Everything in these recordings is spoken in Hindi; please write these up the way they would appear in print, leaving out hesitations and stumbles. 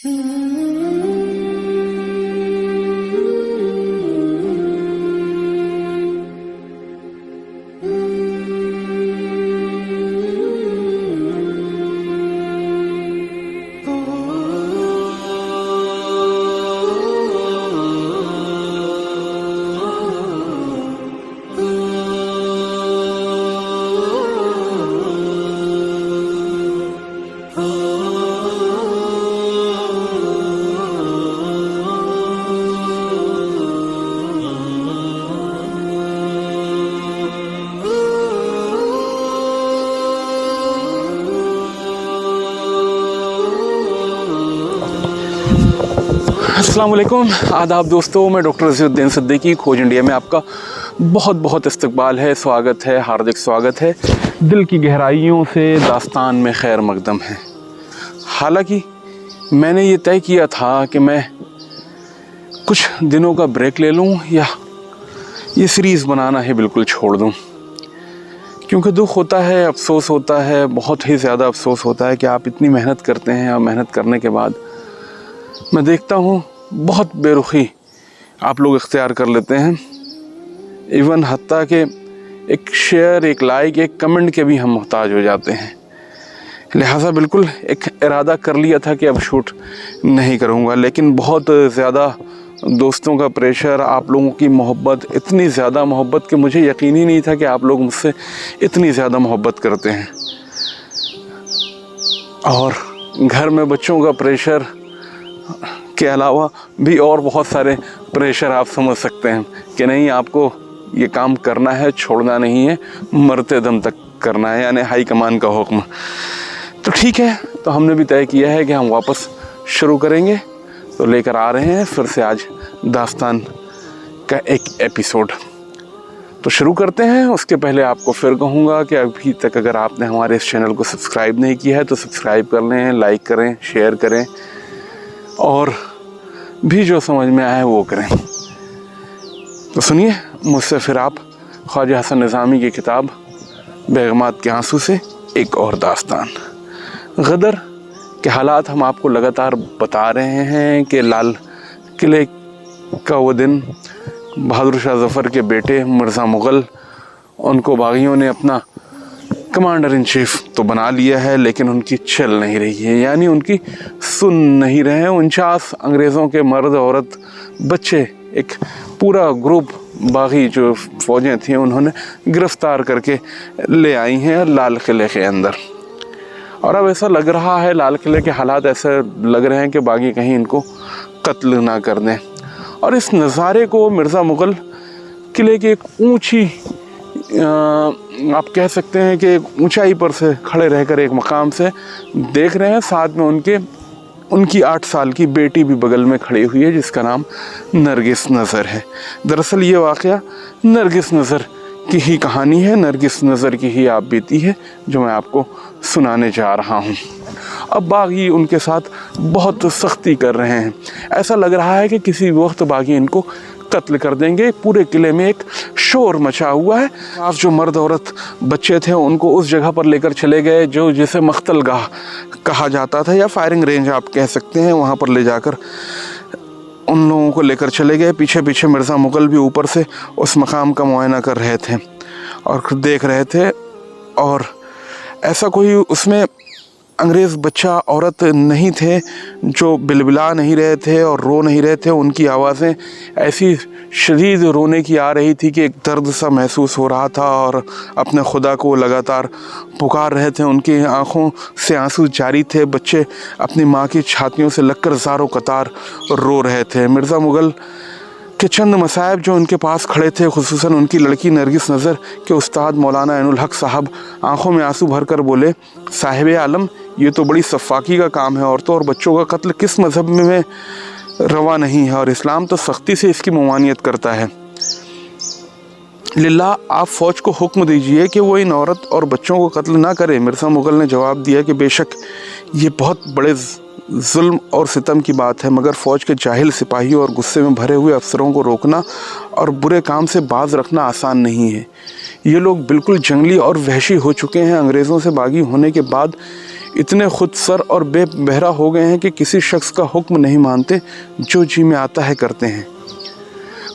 अस्सलाम वालेकुम, आदाब दोस्तों। मैं डॉक्टर रज़ीउद्दीन सिद्दीकी, खोज इंडिया में आपका बहुत बहुत इस्तकबाल है, स्वागत है, हार्दिक स्वागत है। दिल की गहराइयों से दास्तान में खैर मकदम है। हालांकि मैंने ये तय किया था कि मैं कुछ दिनों का ब्रेक ले लूँ या ये सीरीज़ बनाना है बिल्कुल छोड़ दूँ, क्योंकि दुख होता है, अफसोस होता है, बहुत ही ज़्यादा अफसोस होता है कि आप इतनी मेहनत करते हैं और मेहनत करने के बाद मैं देखता हूँ बहुत बेरुखी आप लोग इख्तियार कर लेते हैं। इवन हत्ता कि एक शेयर, एक लाइक, एक कमेंट के भी हम मोहताज हो जाते हैं। लिहाजा बिल्कुल एक इरादा कर लिया था कि अब शूट नहीं करूँगा, लेकिन बहुत ज़्यादा दोस्तों का प्रेशर, आप लोगों की मोहब्बत, इतनी ज़्यादा मोहब्बत कि मुझे यकीन ही नहीं था कि आप लोग मुझसे इतनी ज़्यादा मोहब्बत करते हैं। और घर में बच्चों का प्रेशर के अलावा भी और बहुत सारे प्रेशर आप समझ सकते हैं कि नहीं, आपको ये काम करना है, छोड़ना नहीं है, मरते दम तक करना है, यानी हाई कमान का हुक्म। तो ठीक है, तो हमने भी तय किया है कि हम वापस शुरू करेंगे। तो लेकर आ रहे हैं फिर से आज दास्तान का एक एपिसोड। तो शुरू करते हैं। उसके पहले आपको फिर कहूँगा कि अभी तक अगर आपने हमारे इस चैनल को सब्सक्राइब नहीं किया है तो सब्सक्राइब कर लें, लाइक करें, शेयर करें और भी जो समझ में आए वो करें। तो सुनिए मुझसे फिर आप ख्वाजा हसन निज़ामी की किताब बेगमात के आंसू से एक और दास्तान। गदर के हालात हम आपको लगातार बता रहे हैं कि लाल किले का वो दिन, बहादुर शाह ज़फ़र के बेटे मिर्ज़ा मुग़ल, उनको बागियों ने अपना कमांडर इन चीफ तो बना लिया है, लेकिन उनकी चल नहीं रही है, यानी उनकी सुन नहीं रहे हैं। 49 अंग्रेज़ों के मर्द, औरत, बच्चे, एक पूरा ग्रुप बागी जो फ़ौजें थीं उन्होंने गिरफ़्तार करके ले आई हैं लाल किले के अंदर। और अब ऐसा लग रहा है, लाल किले के हालात ऐसे लग रहे हैं कि बागी कहीं इनको कत्ल ना कर दें। और इस नज़ारे को मिर्ज़ा मुग़ल किले की एक ऊंची, आप कह सकते हैं कि ऊंचाई पर से खड़े रहकर एक मकाम से देख रहे हैं। साथ में उनकी 8 साल की बेटी भी बगल में खड़ी हुई है, जिसका नाम नरगिस नज़र है। दरअसल ये वाक़या नरगिस नज़र की ही कहानी है, नरगिस नज़र की ही आप बीती है जो मैं आपको सुनाने जा रहा हूँ। अब बागी उनके साथ बहुत सख्ती कर रहे हैं। ऐसा लग रहा है कि किसी वक्त बागी इनको कत्ल कर देंगे। पूरे किले में एक शोर मचा हुआ है। आप जो मर्द, औरत, बच्चे थे उनको उस जगह पर लेकर चले गए जो जिसे मख्तलगाह कहा जाता था, या फायरिंग रेंज आप कह सकते हैं। वहाँ पर ले जाकर उन लोगों को लेकर चले गए। पीछे पीछे मिर्ज़ा मुग़ल भी ऊपर से उस मकाम का मुआयना कर रहे थे और देख रहे थे। और ऐसा कोई उसमें अंग्रेज़ बच्चा, औरत नहीं थे जो बिलबिला नहीं रहे थे और रो नहीं रहे थे। उनकी आवाज़ें ऐसी शदीद रोने की आ रही थी कि एक दर्द सा महसूस हो रहा था और अपने खुदा को लगातार पुकार रहे थे। उनकी आँखों से आंसू जारी थे। बच्चे अपनी माँ की छातियों से लगकर ज़ारो कतार रो रहे थे। मिर्ज़ा मुग़ल के चंद मसाइब जो उनके पास खड़े थे, खुसूसन उनकी लड़की नरगिस नज़र के उस्ताद मौलाना ऐनुल हक साहब आंखों में आंसू भरकर बोले, साहिब आलम, ये तो बड़ी सफ़ाकी का काम है। औरतों और बच्चों का कत्ल किस मज़हब में रवा नहीं है और इस्लाम तो सख्ती से इसकी ममानियत करता है। लिल्लाह, आप फ़ौज को हुक्म दीजिए कि वो इन औरत और बच्चों को कत्ल ना करे। मिर्ज़ा मुग़ल ने जवाब दिया कि बेशक ये बहुत बड़े जुल्म और सितम की बात है, मगर फ़ौज के जाहिल सिपाहियों और गुस्से में भरे हुए अफसरों को रोकना और बुरे काम से बाज रखना आसान नहीं है। ये लोग बिल्कुल जंगली और वहशी हो चुके हैं। अंग्रेज़ों से बागी होने के बाद इतने खुद सर और बेबहरा हो गए हैं कि किसी शख्स का हुक्म नहीं मानते, जो जी में आता है करते हैं।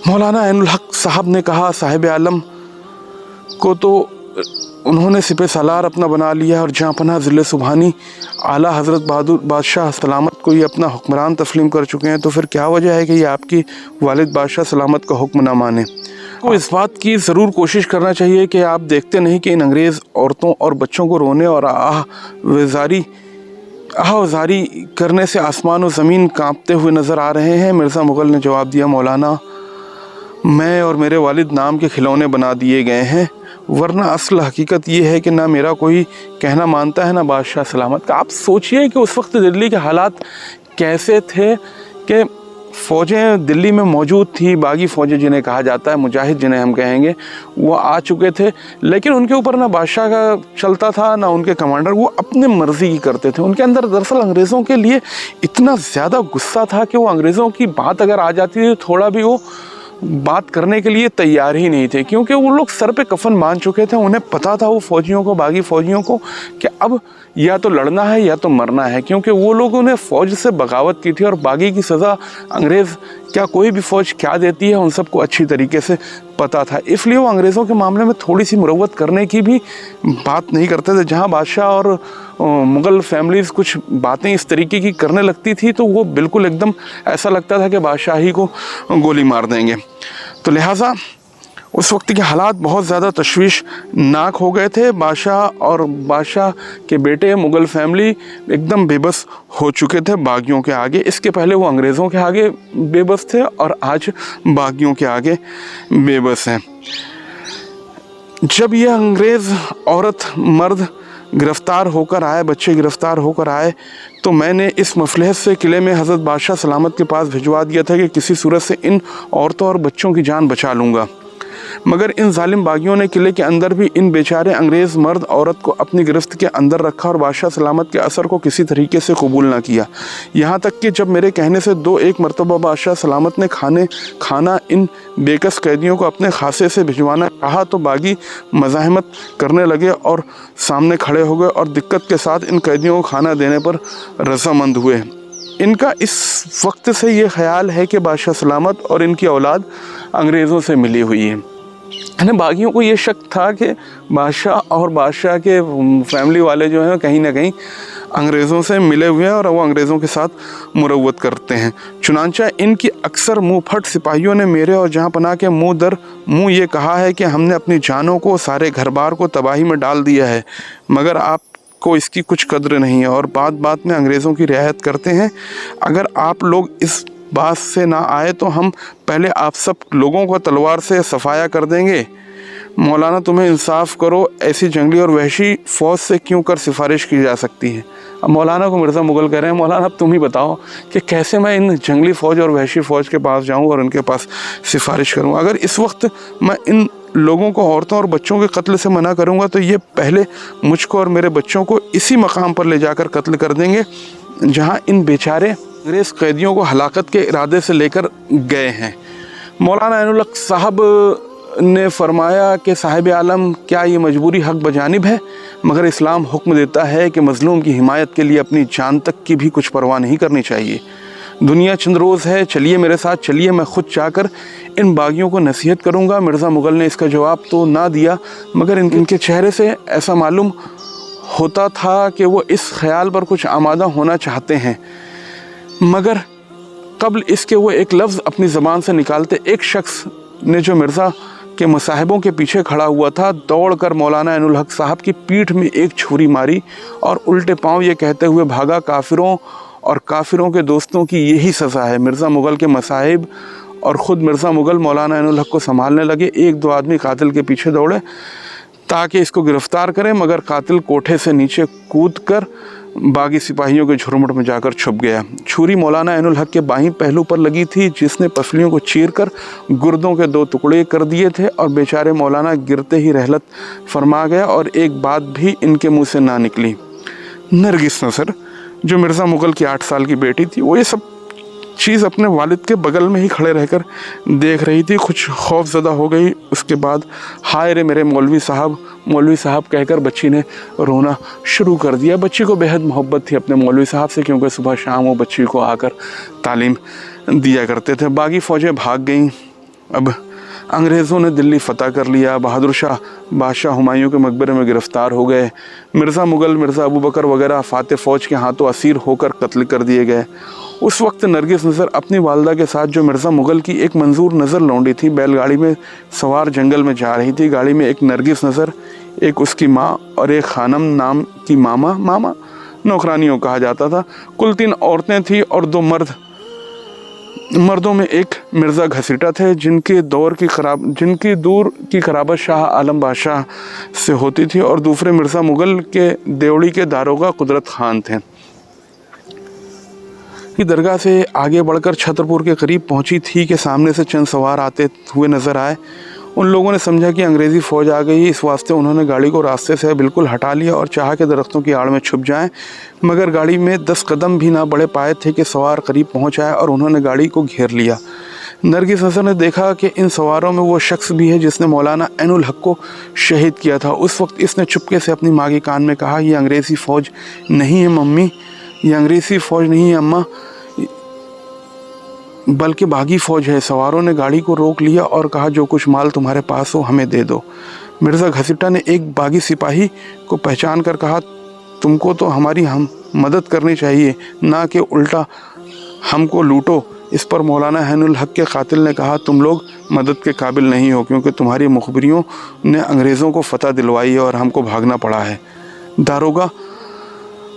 मौलाना ऐनुल हक साहब ने कहा, साहिब आलम को तो उन्होंने सिपह सालार अपना बना लिया और जहाँ पनाह ज़िले सुबहानी आला हज़रत बहादुर बादशाह सलामत को ये अपना हुक्मरान तस्लीम कर चुके हैं, तो फिर क्या वजह है कि ये आपकी वालिद बादशाह सलामत का हुक्म ना माने। तो इस बात की ज़रूर कोशिश करना चाहिए कि आप देखते नहीं कि इन अंग्रेज़ औरतों और बच्चों को रोने और आह-व-ज़ारी करने से आसमान और ज़मीन कांपते हुए नज़र आ रहे हैं। मिर्ज़ा मुग़ल ने जवाब दिया, मौलाना मैं और मेरे वालिद नाम के खिलौने बना दिए गए हैं, वरना असल हकीकत ये है कि ना मेरा कोई कहना मानता है ना बादशाह सलामत का। आप सोचिए कि उस वक्त दिल्ली के हालात कैसे थे कि फ़ौजें दिल्ली में मौजूद थी, बागी फ़ौजें जिन्हें कहा जाता है, मुजाहिद जिन्हें हम कहेंगे, वो आ चुके थे, लेकिन उनके ऊपर ना बादशाह का चलता था ना उनके कमांडर, वो अपने मर्ज़ी की करते थे। उनके अंदर दरअसल अंग्रेज़ों के लिए इतना ज़्यादा गुस्सा था कि वो अंग्रेज़ों की बात अगर आ जाती थी तो थोड़ा भी वो बात करने के लिए तैयार ही नहीं थे, क्योंकि वो लोग सर पे कफन बांध चुके थे। उन्हें पता था वो फ़ौजियों को, बागी फ़ौजियों को, कि अब या तो लड़ना है या तो मरना है, क्योंकि वो लोगों ने फ़ौज से बगावत की थी और बागी की सज़ा अंग्रेज़ क्या कोई भी फ़ौज क्या देती है उन सबको अच्छी तरीके से पता था। इसलिए वो अंग्रेज़ों के मामले में थोड़ी सी मुरव्वत करने की भी बात नहीं करते थे। जहाँ बादशाह और मुग़ल फैमिलीज़ कुछ बातें इस तरीके की करने लगती थी तो वो बिल्कुल एकदम ऐसा लगता था कि बादशाह ही को गोली मार देंगे। तो लिहाजा उस वक्त के हालात बहुत ज़्यादा तशवीशनाक हो गए थे। बादशाह और बादशाह के बेटे, मुग़ल फैमिली एकदम बेबस हो चुके थे बागियों के आगे। इसके पहले वो अंग्रेज़ों के आगे बेबस थे और आज बागियों के आगे बेबस हैं। जब ये अंग्रेज़ औरत मर्द गिरफ़्तार होकर आए, बच्चे गिरफ़्तार होकर आए, तो मैंने इस मसलहत से किले में हज़रत बादशाह सलामत के पास भिजवा दिया था कि किसी सूरत से इन औरतों और बच्चों की जान बचा लूँगा। मगर इन जालिम बागियों ने किले के अंदर भी इन बेचारे अंग्रेज़ मर्द औरत को अपनी गिरफ्त के अंदर रखा और बादशाह सलामत के असर को किसी तरीके से कबूल ना किया। यहाँ तक कि जब मेरे कहने से एक मरतबा बादशाह सलामत ने खाना इन बेकस कैदियों को अपने खासे से भिजवाना कहा तो बागी मज़ाहमत करने लगे और सामने खड़े हो गए और दिक्कत के साथ इन कैदियों को खाना देने पर रज़ामंद हुए। इनका इस वक्त से ये ख्याल है कि बादशाह सलामत और इनकी औलाद अंग्रेज़ों से मिली हुई है। बागियों को ये शक था कि बादशाह और बादशाह के फैमिली वाले जो हैं कहीं ना कहीं अंग्रेज़ों से मिले हुए हैं और वो अंग्रेज़ों के साथ मुरव्वत करते हैं। चुनांचा इनकी अक्सर मुँह फट सिपाहियों ने मेरे और जहाँ पनाह के मुँह दर मुँह ये कहा है कि हमने अपनी जानों को, सारे घर बार को तबाही में डाल दिया है, मगर आपको इसकी कुछ कद्र नहीं है और बात बात में अंग्रेज़ों की रियायत करते हैं। अगर आप लोग इस बात से ना आए तो हम पहले आप सब लोगों को तलवार से सफाया कर देंगे। मौलाना तुम्हें इंसाफ करो, ऐसी जंगली और वहशी फ़ौज से क्यों कर सिफारिश की जा सकती है। अब मौलाना को मिर्ज़ा मुग़ल कह रहे हैं, मौलाना अब तुम ही बताओ कि कैसे मैं इन जंगली फ़ौज और वहशी फ़ौज के पास जाऊं और उनके पास सिफारिश करूं। अगर इस वक्त मैं इन लोगों को, औरतों और बच्चों के कत्ल से मना करूंगा तो ये पहले मुझको और मेरे बच्चों को इसी मकाम पर ले जाकर कत्ल कर देंगे जहाँ इन बेचारे अंग्रेज़ कैदियों को हलाकत के इरादे से लेकर गए हैं। मौलाना ऐनुल हक साहब ने फरमाया कि साहिब आलम, क्या ये मजबूरी हक बजानिब है, मगर इस्लाम हुक्म देता है कि मज़लूम की हिमायत के लिए अपनी जान तक की भी कुछ परवाह नहीं करनी चाहिए। दुनिया चंद रोज़ है, चलिए मेरे साथ चलिए, मैं ख़ुद जाकर इन बागियों को नसीहत करूँगा। मिर्ज़ा मुग़ल ने इसका जवाब तो ना दिया, मगर इनके चेहरे से ऐसा मालूम होता था कि वो इस ख्याल पर कुछ आमादा होना चाहते हैं। मगर कबल इसके वो एक लफ्ज़ अपनी ज़बान से निकालते, एक शख्स ने जो मिर्ज़ा के मसाहिबों के पीछे खड़ा हुआ था, दौड़कर मौलाना ऐनुल हक साहब की पीठ में एक छुरी मारी और उल्टे पांव ये कहते हुए भागा, काफिरों और काफिरों के दोस्तों की यही सज़ा है। मिर्ज़ा मुग़ल के मसाहिब और ख़ुद मिर्ज़ा मुग़ल मौलाना ऐनुल हक को संभालने लगे। एक दो आदमी कातिल के पीछे दौड़े ताकि इसको गिरफ़्तार करें, मगर कातिल कोठे से नीचे कूद कर बागी सिपाहियों के झुरमुट में जाकर छुप गया। छुरी मौलाना ऐनुल हक के बाहीं पहलू पर लगी थी, जिसने पसलियों को चीरकर गुर्दों के 2 टुकड़े कर दिए थे और बेचारे मौलाना गिरते ही रहलत फरमा गया और एक बात भी इनके मुंह से ना निकली। नरगिस नसर, जो मिर्ज़ा मुग़ल की 8 साल की बेटी थी, वो ये सब चीज़ अपने वालिद के बगल में ही खड़े रहकर देख रही थी। कुछ खौफज़दा हो गई। उसके बाद, हाय रे मेरे मौलवी साहब, मौलवी साहब कहकर बच्ची ने रोना शुरू कर दिया। बच्ची को बेहद मोहब्बत थी अपने मौलवी साहब से, क्योंकि सुबह शाम वो बच्ची को आकर तालीम दिया करते थे। बागी फ़ौजें भाग गईं। अब अंग्रेज़ों ने दिल्ली फ़तह कर लिया। बहादुर शाह बादशाह हुमायूं के मकबरे में गिरफ़्तार हो गए। मिर्ज़ा मुग़ल, मिर्ज़ा अबू बकर वगैरह फ़ातिह फ़ौज के हाथों असीर होकर कत्ल कर दिए गए। उस वक्त नरगिस नज़र अपनी वालदा के साथ, जो मिर्ज़ा मुग़ल की एक मंजूर नज़र लौंडी थी, बैलगाड़ी में सवार जंगल में जा रही थी। गाड़ी में एक नरगिस नज़र, एक उसकी माँ और एक खानम नाम की मामा नौकरानियों कहा जाता था। कुल 3 औरतें थीं और 2 मर्दों में एक मिर्ज़ा घसीटा थे, जिनकी दूर की खराबत शाह आलम बादशाह से होती थी, और दूसरे मिर्ज़ा मुग़ल के देवड़ी के दारोगा कुदरत खान थे। की दरगाह से आगे बढ़कर छतरपुर के करीब पहुंची थी कि सामने से चंद सवार आते हुए नज़र आए। उन लोगों ने समझा कि अंग्रेज़ी फ़ौज आ गई। इस वास्ते उन्होंने गाड़ी को रास्ते से बिल्कुल हटा लिया और चाहा कि दरख्तों की आड़ में छुप जाएं, मगर गाड़ी में 10 कदम भी ना बढ़े पाए थे कि सवार करीब पहुंच आए और उन्होंने गाड़ी को घेर लिया। नरगिस नज़र ने देखा कि इन सवारों में वो शख्स भी है जिसने मौलाना ऐनुल हक को शहीद किया था। उस वक्त इसने चुपके से अपनी माँ के कान में कहा, ये अंग्रेज़ी फ़ौज नहीं है मम्मी, ये अंग्रेज़ी फ़ौज नहीं है अम्मा, बल्कि बागी फ़ौज है। सवारों ने गाड़ी को रोक लिया और कहा, जो कुछ माल तुम्हारे पास हो हमें दे दो। मिर्ज़ा घसीटा ने एक बागी सिपाही को पहचान कर कहा, तुमको तो हमारी मदद करनी चाहिए, ना कि उल्टा हमको लूटो। इस पर मौलाना ऐनुल हक के कातिल ने कहा, तुम लोग मदद के काबिल नहीं हो, क्योंकि तुम्हारी मुखबिरों ने अंग्रेज़ों को फ़तह दिलवाई है और हमको भागना पड़ा है। दारोगा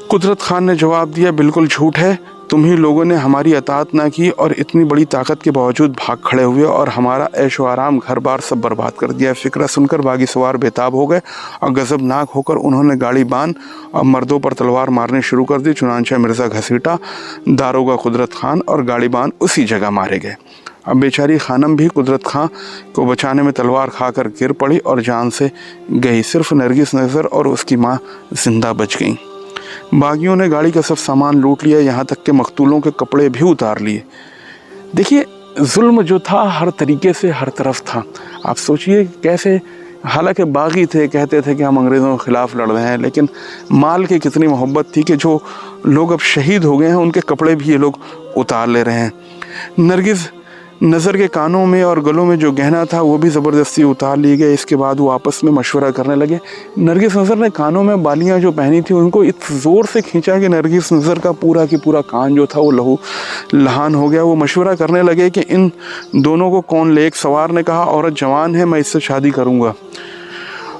कुदरत खान ने जवाब दिया, बिल्कुल झूठ है, तुम ही लोगों ने हमारी अतात ना की और इतनी बड़ी ताकत के बावजूद भाग खड़े हुए और हमारा ऐशो आराम घर बार सब बर्बाद कर दिया। फ़िक्रा सुनकर बागी सवार बेताब हो गए और गज़बनाक होकर उन्होंने गाड़ी बांध और मर्दों पर तलवार मारनी शुरू कर दी। चुनांचे मिर्ज़ा घसीटा, दारोगा कुदरत खान और गाड़ी बांध उसी जगह मारे गए। अब बेचारी खानम भी कुदरत खां को बचाने में तलवार खाकर गिर पड़ी और जान से गई। सिर्फ नरगिस नज़र और उसकी माँ जिंदा बच गईं। बागियों ने गाड़ी का सब सामान लूट लिया, यहाँ तक के मकतूलों के कपड़े भी उतार लिए। देखिए, जुल्म जो था हर तरीके से हर तरफ था। आप सोचिए कैसे, हालांकि बागी थे, कहते थे कि हम अंग्रेज़ों के ख़िलाफ़ लड़ रहे हैं, लेकिन माल की कितनी मोहब्बत थी कि जो लोग अब शहीद हो गए हैं उनके कपड़े भी ये लोग उतार ले रहे हैं। नरगिस नज़र के कानों में और गलों में जो गहना था वो भी ज़बरदस्ती उतार लिए गए। इसके बाद वो आपस में मशवरा करने लगे। नरगिस नज़र ने कानों में बालियां जो पहनी थी उनको इस ज़ोर से खींचा कि नरगिस नज़र का पूरा कान जो था वो लहू लहान हो गया। वो मशवरा करने लगे कि इन दोनों को कौन ले। एक सवार ने कहा, औरत जवान है, मैं इससे शादी करूँगा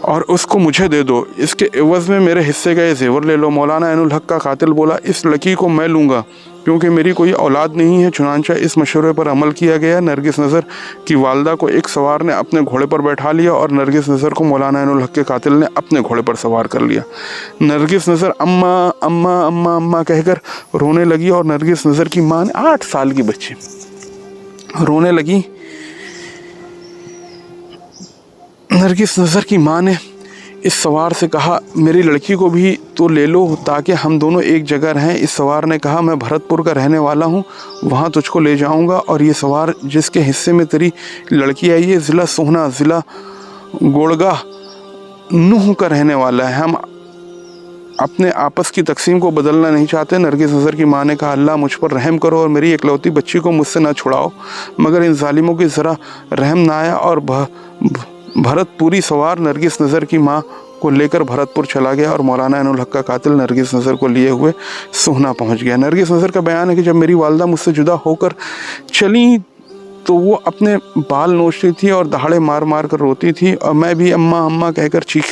और उसको मुझे दे दो, इसके एवज़ में मेरे हिस्से का ये जेवर ले लो। मौलाना ऐनुल हक का कातिल बोला, इस लड़की को मैं लूँगा क्योंकि मेरी कोई औलाद नहीं है। चुनांचा इस मशवरे पर अमल किया गया। नरगिस नज़र की वालदा को एक सवार ने अपने घोड़े पर बैठा लिया और नरगिस नज़र को मौलाना ऐनुल हक के कातिल ने अपने घोड़े पर सवार कर लिया। नरगिस नज़र अम्मा अम्मा अम्मा अम्मा कहकर रोने लगी और नरगिस नज़र की माँ ने, 8 साल की बच्ची, रोने लगी। नरगिस नज़र की माँ ने इस सवार से कहा, मेरी लड़की को भी तो ले लो ताकि हम दोनों एक जगह रहें। इस सवार ने कहा, मैं भरतपुर का रहने वाला हूँ, वहाँ तुझको ले जाऊँगा। और ये सवार जिसके हिस्से में तेरी लड़की आई है, ज़िला सोहना, ज़िला गोड़गाह नूह का रहने वाला है। हम अपने आपस की तकसीम को बदलना नहीं चाहते। नरगिस नज़र की माँ ने कहा, अल्लाह मुझ पर रहम करो और मेरी इकलौती बच्ची को मुझसे ना छुड़ाओ। मगर इन जालिमों की ज़रा रहम ना आया और भरतपुरी सवार नरगिस नज़र की माँ को लेकर भरतपुर चला गया और मौलाना ऐनुल हक का कातिल नरगिस नज़र को लिए हुए सोहना पहुँच गया। नरगिस नज़र का बयान है कि जब मेरी वालदा मुझसे जुदा होकर चली तो वो अपने बाल नोचती थी और दहाड़े मार मार कर रोती थी और मैं भी अम्मा अम्मा कहकर चीख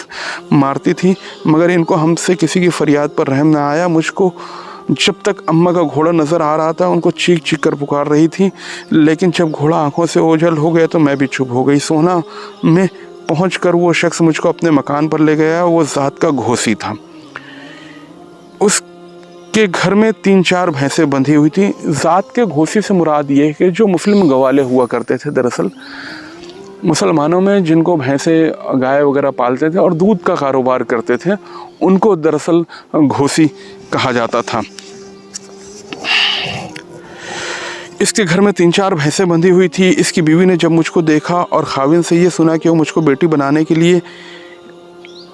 मारती थी, मगर इनको हमसे किसी की फरियाद पर रहम ना आया। मुझको जब तक अम्मा का घोड़ा नज़र आ रहा था उनको चीख चीख कर पुकार रही थी, लेकिन जब घोड़ा आंखों से ओझल हो गया तो मैं भी चुप हो गई। सोहना में पहुंचकर वो शख्स मुझको अपने मकान पर ले गया। वो ज़ात का घोसी था। उसके घर में 3-4 भैंसें बंधी हुई थी। ज़ात के घोसी से मुराद ये है कि जो मुस्लिम गवाले हुआ करते थे, दरअसल मुसलमानों में जिनको भैंसें गाय वगैरह पालते थे और दूध का कारोबार करते थे, उनको दरअसल घोसी कहा जाता था। इसके घर में 3-4 भैंसें बंधी हुई थी। इसकी बीवी ने जब मुझको देखा और खाविन से ये सुना कि वो मुझको बेटी बनाने के लिए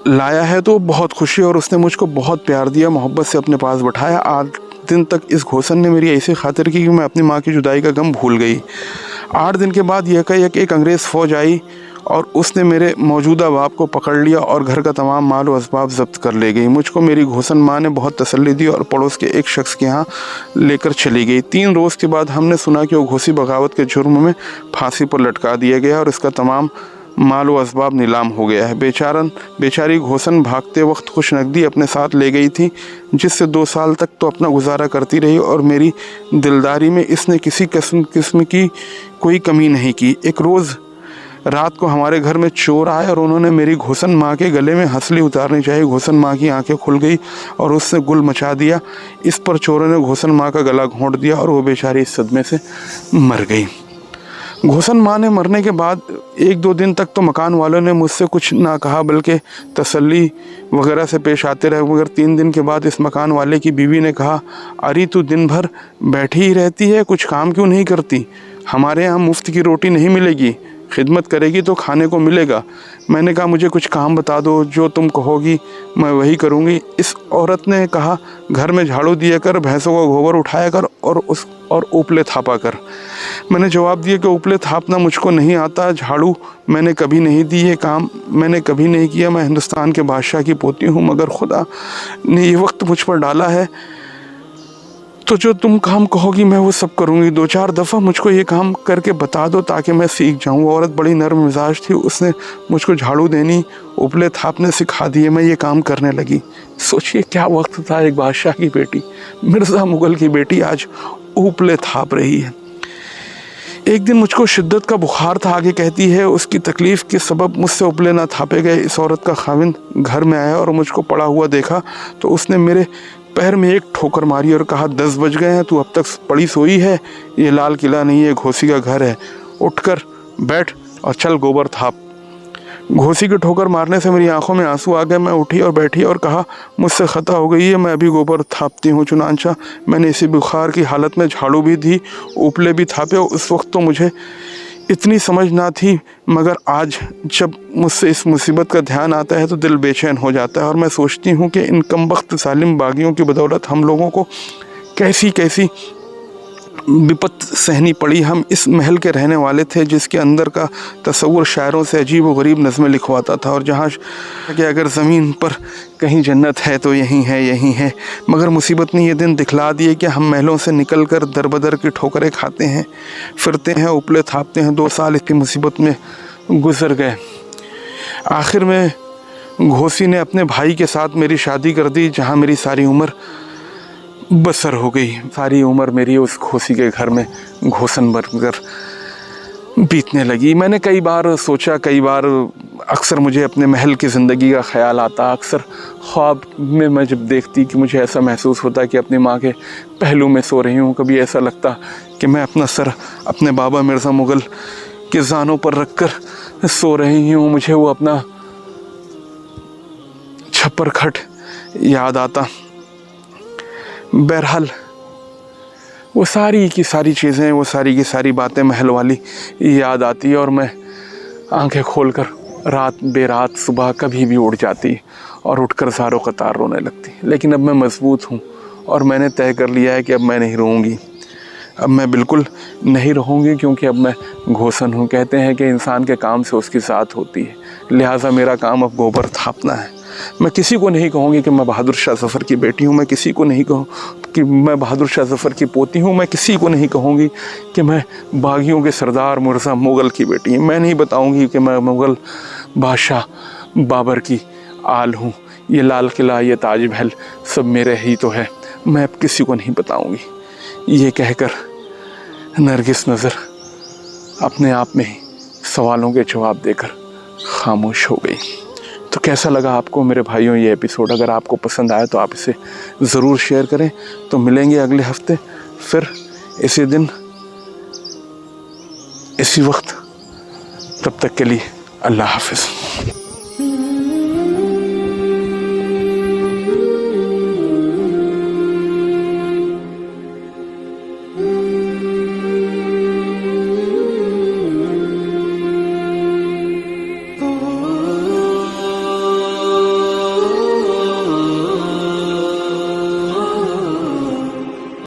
लाया है तो बहुत खुशी, और उसने मुझको बहुत प्यार दिया, मोहब्बत से अपने पास बैठाया। 8 दिन तक इस घोसन ने मेरी ऐसी खातिर की कि मैं अपनी माँ की जुदाई का गम भूल गई। 8 दिन के बाद एक अंग्रेज़ फ़ौज आई और उसने मेरे मौजूदा बाप को पकड़ लिया और घर का तमाम माल व असबाब ज़ब्त कर ले गई। मुझको मेरी घोसन माँ ने बहुत तसल्ली दी और पड़ोस के एक शख्स के यहाँ लेकर चली गई। 3 रोज़ के बाद हमने सुना कि वो घोसी बगावत के जुर्म में फांसी पर लटका दिया गया और इसका तमाम माल व असबाब नीलाम हो गया है। बेचारी घोसन भागते वक्त कुछ नकदी अपने साथ ले गई थी, जिससे 2 साल तक तो अपना गुजारा करती रही और मेरी दिलदारी में इसने किसी किस्म की कोई कमी नहीं की। एक रोज़ रात को हमारे घर में चोर आए और उन्होंने मेरी घोसन माँ के गले में हंसली उतारनी चाहिए। घोसन माँ की आंखें खुल गई और उससे गुल मचा दिया। इस पर चोरों ने घोसन माँ का गला घोंट दिया और वो बेचारी इस सदमे से मर गई। घोसन माँ ने मरने के बाद 1-2 दिन तक तो मकान वालों ने मुझसे कुछ ना कहा, बल्कि तसल्ली वगैरह से पेश आते रहे। मगर 3 दिन के बाद इस मकान वाले की बीवी ने कहा, अरे तू दिन भर बैठी ही रहती है, कुछ काम क्यों नहीं करती? हमारे यहाँ मुफ्त की रोटी नहीं मिलेगी, खिदमत करेगी तो खाने को मिलेगा। मैंने कहा, मुझे कुछ काम बता दो, जो तुम कहोगी मैं वही करूँगी। इस औरत ने कहा, घर में झाड़ू दिया कर, भैंसों का गोबर उठाया कर और उपले थापा कर। मैंने जवाब दिया कि उपले थापना मुझको नहीं आता, झाड़ू मैंने कभी नहीं दी, ये काम मैंने कभी नहीं किया। मैं हिंदुस्तान के बादशाह की पोती हूँ, मगर खुदा ने ये वक्त मुझ पर डाला है तो जो तुम काम कहोगी मैं वो सब करूँगी। 2-4 दफ़ा मुझको ये काम करके बता दो ताकि मैं सीख जाऊँ। औरत बड़ी नरम मिजाज थी, उसने मुझको झाड़ू देनी, उपले थापने सिखा दिए। मैं ये काम करने लगी। सोचिए क्या वक्त था, एक बादशाह की बेटी, मिर्ज़ा मुग़ल की बेटी आज उपले थाप रही है। एक दिन मुझको शिद्दत का बुखार था, आगे कहती है, उसकी तकलीफ़ के सबब मुझसे उपले ना थापे गए। इस औरत का खाविंद घर में आया और मुझको पड़ा हुआ देखा तो उसने मेरे पैर में एक ठोकर मारी और कहा, 10 बज गए हैं, तू अब तक पड़ी सोई है? ये लाल किला नहीं है, घोसी का घर है। उठकर बैठ और चल गोबर थाप। घोसी के ठोकर मारने से मेरी आंखों में आंसू आ गए। मैं उठी और बैठी और कहा, मुझसे ख़ता हो गई है, मैं अभी गोबर थापती हूँ। चुनांचा मैंने इसी बुखार की हालत में झाड़ू भी दी, उपले भी थापे। उस वक्त तो मुझे इतनी समझ ना थी, मगर आज जब मुझसे इस मुसीबत का ध्यान आता है तो दिल बेचैन हो जाता है और मैं सोचती हूँ कि इन कमबख्त जालिम बागियों की बदौलत हम लोगों को कैसी कैसी विपत सहनी पड़ी। हम इस महल के रहने वाले थे जिसके अंदर का तस्वुर शायरों से अजीब व गरीब नज़में लिखवाता था, और जहाँ कि अगर ज़मीन पर कहीं जन्नत है तो यहीं है, यहीं है। मगर मुसीबत ने ये दिन दिखला दिए कि हम महलों से निकल कर दर बदर की ठोकरें खाते हैं, फिरते हैं, उपले थापते हैं। 2 साल इसकी मुसीबत में गुजर गए। आखिर में घोसी ने अपने भाई के साथ मेरी शादी कर दी, जहाँ मेरी सारी उम्र बसर हो गई। सारी उम्र मेरी उस घोसी के घर में घोसन बनकर बीतने लगी। मैंने कई बार सोचा, कई बार अक्सर मुझे अपने महल की ज़िंदगी का ख्याल आता। अक्सर ख्वाब में मैं जब देखती कि मुझे ऐसा महसूस होता कि अपनी माँ के पहलू में सो रही हूँ। कभी ऐसा लगता कि मैं अपना सर अपने बाबा मिर्ज़ा मुग़ल के ज़ानों पर रख कर सो रही हूँ। मुझे वो अपना छप्पर खट याद आता। बहरहाल वो सारी की सारी चीज़ें, वो सारी की सारी बातें महल वाली याद आती और मैं आंखें खोलकर रात बेरात सुबह कभी भी उठ जाती और उठकर ज़ारो क़तार रोने लगती। लेकिन अब मैं मजबूत हूँ और मैंने तय कर लिया है कि अब मैं नहीं रोऊंगी। अब मैं बिल्कुल नहीं रहूँगी, क्योंकि अब मैं घोसन हूँ। कहते हैं कि इंसान के काम से उसकी ज़ात होती है, लिहाजा मेरा काम अब गोबर थापना है। मैं किसी को नहीं कहूँगी कि मैं बहादुर शाह ज़फ़र की बेटी हूँ, मैं किसी को नहीं कहूँ कि मैं बहादुर शाह ज़फ़र की पोती हूँ, मैं किसी को नहीं कहूँगी कि मैं बागियों के सरदार मिर्ज़ा मुग़ल की बेटी हूँ। मैं नहीं बताऊँगी कि मैं मुग़ल बादशाह बाबर की आल हूँ। ये लाल किला, ये ताज महल सब मेरे ही तो है। मैं अब किसी को नहीं बताऊँगी। ये कहकर नरगिस नज़र अपने आप में ही सवालों के जवाब देकर खामोश हो गई। तो कैसा लगा आपको मेरे भाइयों ये एपिसोड? अगर आपको पसंद आया तो आप इसे ज़रूर शेयर करें। तो मिलेंगे अगले हफ्ते फिर इसी दिन इसी वक्त। तब तक के लिए अल्लाह हाफ़िज़।